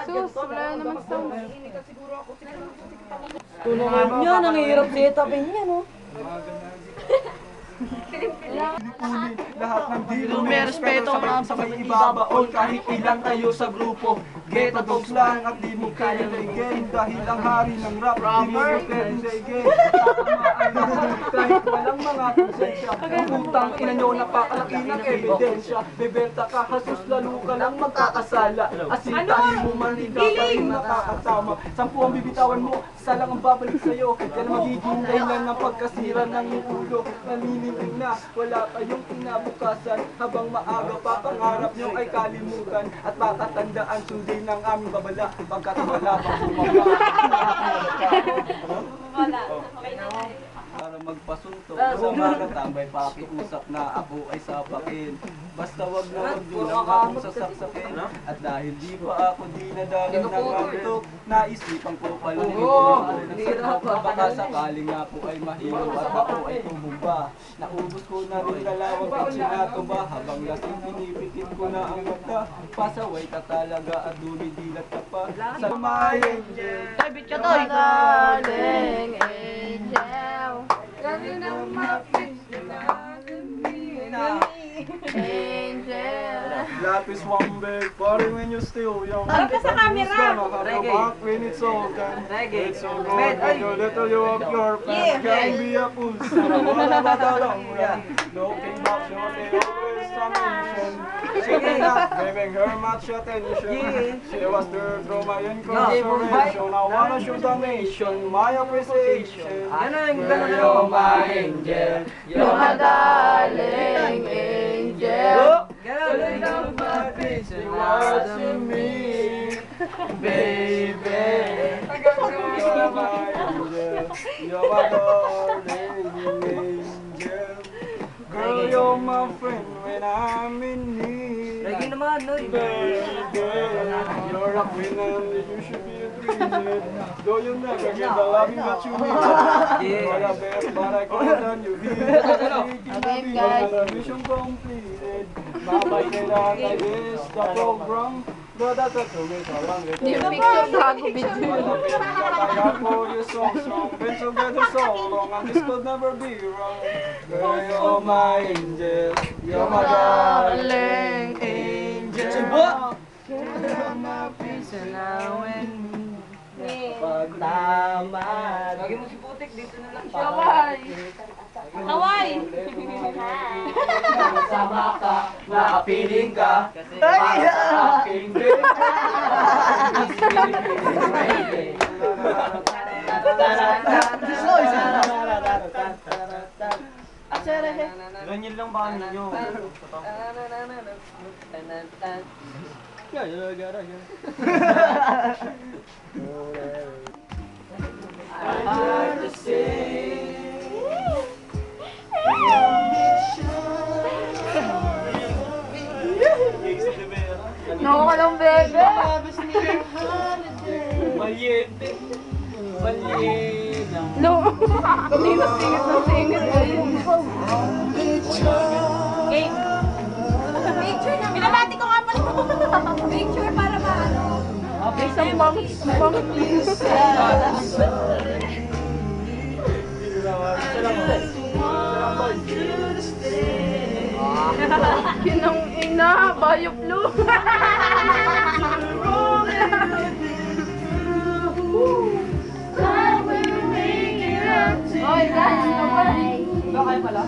Sus, wala naman sound. Tulungan nyo, nanghihirap siya tabi niya, no? Lahat ng dilo May respeto nga sa may ibabaon kahit ilan tayo sa grupo. Ghetto dogs lang at di mo pwedeng daigin dahil ang hari ng rap di mo pwedeng daigin. Kahit walang mga konsensya, utang ina nyo napakalaki ng ebidensya. Bebenta ka, hasos lalo ka lang magkakasala. Asintahin mo man di ka pa rin nakakasama. 10 ang bibitawan mo, isa lang ang babalik sa'yo. Yan magiging dahilan ng pagkasira ng iyong ulo. Naninindig na, wala kayong kinabukasan. Habang maaga pa, pangarap nyo ay kalimutan. At patatandaan sundin ng aming babala. Pagkatawala pang bumaba. Wala. Okay na. Para magpasunto, sa mga tambay pakiusap na ako ay sapakin. Basta wag na wag nyo lang akong sasaksakin. At dahil di pa ako dinadalan ng antok, naisipan ko pala baka sakaling ako ay mahilo at ako ay tumumba. Naubos ko na rin dalawang at sinatumba. Habang lasing pinipikit ko na ang mata. Pasaway ka talaga at dumidilat ka pa. Sa my angel. Bit ka to, Darling angel. Angel. Life is one big party when you're still young. Harap ka sa camera. It's gonna have to back when it's all done. It's so good when you little you up your pants. Can be a fool, son. What about the long run? Looking back, sure they always some mission. She did not giving her much attention. She was there through my incarceration. I wanna show the nation my appreciation. You're my angel. You're my darling angel. Girl, you're my bitch and watching me, baby. You're my angel. You're my darling angel. Girl, you're my friend when I'm in need. Lagi naman, no? Baby, you're a queen and you should be a dream. Though you never get the loving that you need. You're the best, but I can't than you be. Again, guys. The mission completed. Babay kailangan ay this the program. Brother, that's a way to run it. Yung picture gago video. I got for you so strong. Been together so long and this could never be wrong. Girl, you're my angel. You're my darling angel. You're my peace and now and pagtamad. Lagi mo si Putik, dito na lang. Kaway. Kaway. Sama ka, nakapiling ka. Ay! Aking Ganyan lang ba ninyo? hard to say. Naku ka lang, bebe. Maliit. Maliit. No. Kanina singit na singit. Game. Picture na. Binabati ko nga pala. Picture para maano. Isang please. Yun ang ina, bayop lo. Oy, guys, bye. Bakay pala?